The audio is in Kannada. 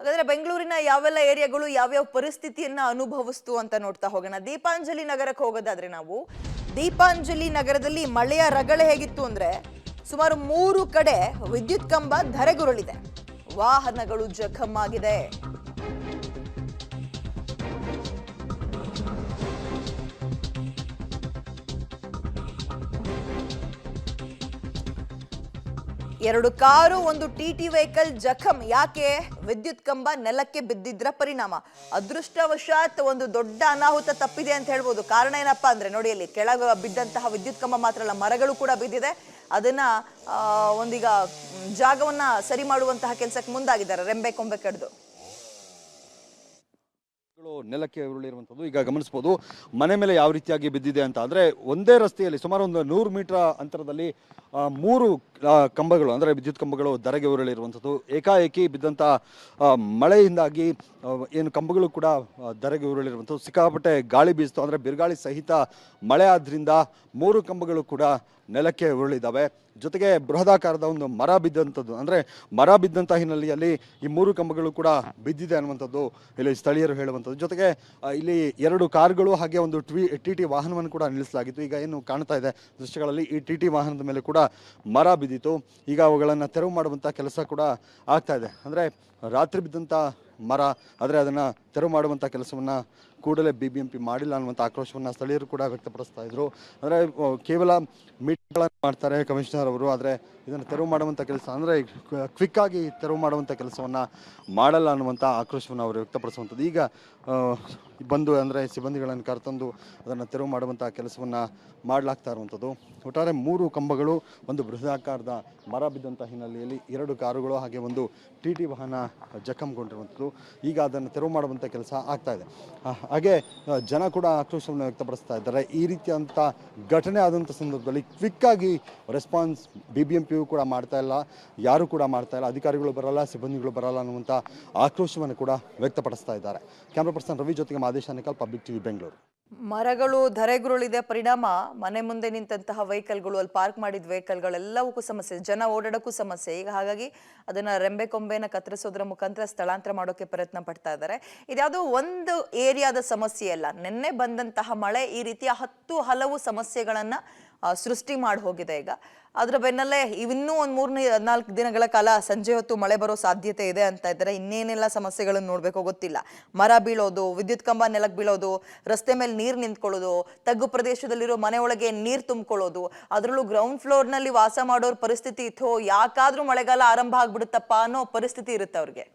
ಹಾಗಾದ್ರೆ ಬೆಂಗಳೂರಿನ ಯಾವೆಲ್ಲ ಏರಿಯಾಗಳು ಯಾವ್ಯಾವ ಪರಿಸ್ಥಿತಿಯನ್ನ ಅನುಭವಿಸ್ತು ಅಂತ ನೋಡ್ತಾ ಹೋಗೋಣ. ದೀಪಾಂಜಲಿ ನಗರಕ್ಕೆ ಹೋಗೋದಾದ್ರೆ ನಾವು ದೀಪಾಂಜಲಿ ನಗರದಲ್ಲಿ ಮಳೆಯ ರಗಳೆ ಹೇಗಿತ್ತು ಅಂದ್ರೆ ಸುಮಾರು 3 ಕಡೆ ವಿದ್ಯುತ್ ಕಂಬ ಧರೆಗುರುಳಿದೆ, ವಾಹನಗಳು ಜಖಂ ಆಗಿದೆ. ಎರಡು ಕಾರು ಒಂದು ಟಿಟಿ ವೆಹಿಕಲ್ ಜಖಂ. ಯಾಕೆ? ವಿದ್ಯುತ್ ಕಂಬ ನೆಲಕ್ಕೆ ಬಿದ್ದಿದ್ರ ಪರಿಣಾಮ. ಅದೃಷ್ಟವಶಾತ್ ಒಂದು ದೊಡ್ಡ ಅನಾಹುತ ತಪ್ಪಿದೆ ಅಂತ ಹೇಳ್ಬೋದು. ಕಾರಣ ಏನಪ್ಪಾ ಅಂದ್ರೆ ನೋಡಿ, ಅಲ್ಲಿ ಕೆಳಗೆ ಬಿದ್ದಂತಹ ವಿದ್ಯುತ್ ಕಂಬ ಮಾತ್ರ ಅಲ್ಲ, ಮರಗಳು ಕೂಡ ಬಿದ್ದಿದೆ. ಅದನ್ನ ಒಂದೀಗ ಜಾಗವನ್ನ ಸರಿ ಮಾಡುವಂತಹ ಕೆಲಸಕ್ಕೆ ಮುಂದಾಗಿದ್ದಾರೆ, ರೆಂಬೆ ಕೊಂಬೆ ಕಡ್ದು. ನೆಲಕ್ಕೆ ಉರುಳಿರುವಂಥದ್ದು ಈಗ ಗಮನಿಸಬಹುದು. ಮನೆ ಮೇಲೆ ಯಾವ ರೀತಿಯಾಗಿ ಬಿದ್ದಿದೆ ಅಂತ ಅಂದರೆ, ಒಂದೇ ರಸ್ತೆಯಲ್ಲಿ ಸುಮಾರು ಒಂದು 100 ಮೀಟರ್ ಅಂತರದಲ್ಲಿ 3 ಕಂಬಗಳು ಅಂದರೆ ವಿದ್ಯುತ್ ಕಂಬಗಳು ಧರೆಗೆ ಉರುಳಿರುವಂಥದ್ದು. ಏಕಾಏಕಿ ಬಿದ್ದಂಥ ಮಳೆಯಿಂದಾಗಿ ಏನು ಕಂಬಗಳು ಕೂಡ ಧರೆಗೆ ಉರುಳಿರುವಂಥದ್ದು. ಸಿಕ್ಕಾಪಟ್ಟೆ ಗಾಳಿ ಬೀಸ್ತು, ಅಂದರೆ ಬಿರುಗಾಳಿ ಸಹಿತ ಮಳೆ ಆದ್ರಿಂದ 3 ಕಂಬಗಳು ಕೂಡ ನೆಲಕ್ಕೆ ಉರುಳಿದ್ದಾವೆ. ಜೊತೆಗೆ ಬೃಹದಾಕಾರದ ಒಂದು ಮರ ಬಿದ್ದಂಥದ್ದು, ಅಂದರೆ ಮರ ಬಿದ್ದಂಥ ಹಿನ್ನೆಲೆಯಲ್ಲಿ ಈ 3 ಕಂಬಗಳು ಕೂಡ ಬಿದ್ದಿದೆ ಅನ್ನುವಂಥದ್ದು ಇಲ್ಲಿ ಸ್ಥಳೀಯರು ಹೇಳುವಂಥದ್ದು. ಜೊತೆಗೆ ಇಲ್ಲಿ 2 ಕಾರುಗಳು ಹಾಗೆ ಒಂದು ಟಿಟಿ ವಾಹನವನ್ನು ಕೂಡ ನಿಲ್ಲಿಸಲಾಗಿತ್ತು. ಈಗ ಏನು ಕಾಣ್ತಾ ಇದೆ ದೃಶ್ಯಗಳಲ್ಲಿ, ಈ ಟಿಟಿ ವಾಹನದ ಮೇಲೆ ಕೂಡ ಮರ ಬಿದ್ದಿತ್ತು. ಈಗ ಅವುಗಳನ್ನು ತೆರವು ಮಾಡುವಂಥ ಕೆಲಸ ಕೂಡ ಆಗ್ತಾ ಇದೆ. ಅಂದರೆ ರಾತ್ರಿ ಬಿದ್ದಂಥ ಮರ, ಆದರೆ ಅದನ್ನು ತೆರವು ಮಾಡುವಂಥ ಕೆಲಸವನ್ನು ಕೂಡಲೇ BBMP ಮಾಡಿಲ್ಲ ಅನ್ನುವಂಥ ಆಕ್ರೋಶವನ್ನು ಸ್ಥಳೀಯರು ಕೂಡ ವ್ಯಕ್ತಪಡಿಸ್ತಾ ಇದ್ರು. ಅಂದರೆ ಕೇವಲ ಮೀಟಿಂಗ್ಗಳನ್ನು ಮಾಡ್ತಾರೆ ಕಮಿಷನರ್ ಅವರು, ಆದರೆ ಇದನ್ನು ತೆರವು ಮಾಡುವಂಥ ಕೆಲಸ ಅಂದರೆ ಕ್ವಿಕ್ಕಾಗಿ ತೆರವು ಮಾಡುವಂಥ ಕೆಲಸವನ್ನು ಮಾಡಲ್ಲ ಅನ್ನುವಂಥ ಆಕ್ರೋಶವನ್ನು ಅವರು ವ್ಯಕ್ತಪಡಿಸುವಂಥದ್ದು. ಈಗ ಬಂದು ಅಂದರೆ ಸಿಬ್ಬಂದಿಗಳನ್ನು ಕರೆತಂದು ಅದನ್ನು ತೆರವು ಮಾಡುವಂಥ ಕೆಲಸವನ್ನು ಮಾಡಲಾಗ್ತಾ ಇರುವಂಥದ್ದು. ಒಟ್ಟಾರೆ 3 ಕಂಬಗಳು, ಒಂದು ಬೃಹದಾಕಾರದ ಮರ ಬಿದ್ದಂಥ ಹಿನ್ನೆಲೆಯಲ್ಲಿ 2 ಕಾರುಗಳು ಹಾಗೆ ಒಂದು ಟಿಟಿ ವಾಹನ ಜಖಂಗೊಂಡಿರುವಂಥದ್ದು. ಈಗ ಅದನ್ನು ತೆರವು ಮಾಡುವಂಥ ಕೆಲಸ ಆಗ್ತಾ ಇದೆ. ಹಾಗೆ ಜನ ಕೂಡ ಆಕ್ರೋಶವನ್ನು ವ್ಯಕ್ತಪಡಿಸ್ತಾ ಇದ್ದಾರೆ. ಈ ರೀತಿಯಂಥ ಘಟನೆ ಆದಂಥ ಸಂದರ್ಭದಲ್ಲಿ ಕ್ವಿಕ್ಕಾಗಿ ರೆಸ್ಪಾನ್ಸ್ BBMPಯು ಕೂಡ ಮಾಡ್ತಾ ಇಲ್ಲ, ಯಾರು ಕೂಡ ಮಾಡ್ತಾ ಇಲ್ಲ, ಅಧಿಕಾರಿಗಳು ಬರಲ್ಲ, ಸಿಬ್ಬಂದಿಗಳು ಬರಲ್ಲ ಅನ್ನುವಂಥ ಆಕ್ರೋಶವನ್ನು ಕೂಡ ವ್ಯಕ್ತಪಡಿಸ್ತಾ ಇದ್ದಾರೆ. ಕ್ಯಾಮ್ರಾ ಪರ್ಸನ್ ರವಿ ಜೊತೆಗೆ ಮಾದೇಶ ನಿಕಲ್, ಪಬ್ಲಿಕ್ ಟಿವಿ ಬೆಂಗಳೂರು. ಮರಗಳು ಧರೆಗುರುಳಿದೆ ಪರಿಣಾಮ ಮನೆ ಮುಂದೆ ನಿಂತಹ ವೆಹಿಕಲ್ಗಳು, ಅಲ್ಲಿ ಪಾರ್ಕ್ ಮಾಡಿದ ವೆಹಿಕಲ್ಗಳೆಲ್ಲವಕ್ಕೂ ಸಮಸ್ಯೆ, ಜನ ಓಡಾಡೋಕ್ಕೂ ಸಮಸ್ಯೆ. ಈಗ ಹಾಗಾಗಿ ಅದನ್ನ ರೆಂಬೆ ಕೊಂಬೆನ ಕತ್ತರಿಸೋದ್ರ ಮುಖಾಂತರ ಸ್ಥಳಾಂತರ ಮಾಡೋಕೆ ಪ್ರಯತ್ನ ಪಡ್ತಾ ಇದ್ದಾರೆ. ಇದ್ಯಾವುದೋ ಒಂದು ಏರಿಯಾದ ಸಮಸ್ಯೆ ಅಲ್ಲ, ನಿನ್ನೆ ಬಂದಂತಹ ಮಳೆ ಈ ರೀತಿಯ ಹಲವು ಸಮಸ್ಯೆಗಳನ್ನ ಸೃಷ್ಟಿ ಮಾಡಿ ಹೋಗಿದೆ. ಈಗ ಅದರ ಬೆನ್ನಲ್ಲೇ ಇನ್ನೂ ಒಂದು 3-4 ದಿನಗಳ ಕಾಲ ಸಂಜೆ ಹೊತ್ತು ಮಳೆ ಬರೋ ಸಾಧ್ಯತೆ ಇದೆ ಅಂತ ಇದ್ದಾರೆ. ಇನ್ನೇನೆಲ್ಲ ಸಮಸ್ಯೆಗಳನ್ನು ನೋಡ್ಬೇಕು ಗೊತ್ತಿಲ್ಲ. ಮರ ಬೀಳೋದು, ವಿದ್ಯುತ್ ಕಂಬ ನೆಲಕ್ಕೆ ಬೀಳೋದು, ರಸ್ತೆ ಮೇಲೆ ನೀರು ನಿಂತ್ಕೊಳ್ಳೋದು, ತಗ್ಗು ಪ್ರದೇಶದಲ್ಲಿರೋ ಮನೆ ಒಳಗೆ ನೀರು ತುಂಬಿಕೊಳ್ಳೋದು, ಅದರಲ್ಲೂ ಗ್ರೌಂಡ್ ಫ್ಲೋರ್ನಲ್ಲಿ ವಾಸ ಮಾಡೋರ ಪರಿಸ್ಥಿತಿ ಇತ್ತು. ಯಾಕಾದ್ರೂ ಮಳೆಗಾಲ ಆರಂಭ ಆಗ್ಬಿಡುತ್ತಪ್ಪ ಅನ್ನೋ ಪರಿಸ್ಥಿತಿ ಇರುತ್ತೆ ಅವ್ರಿಗೆ.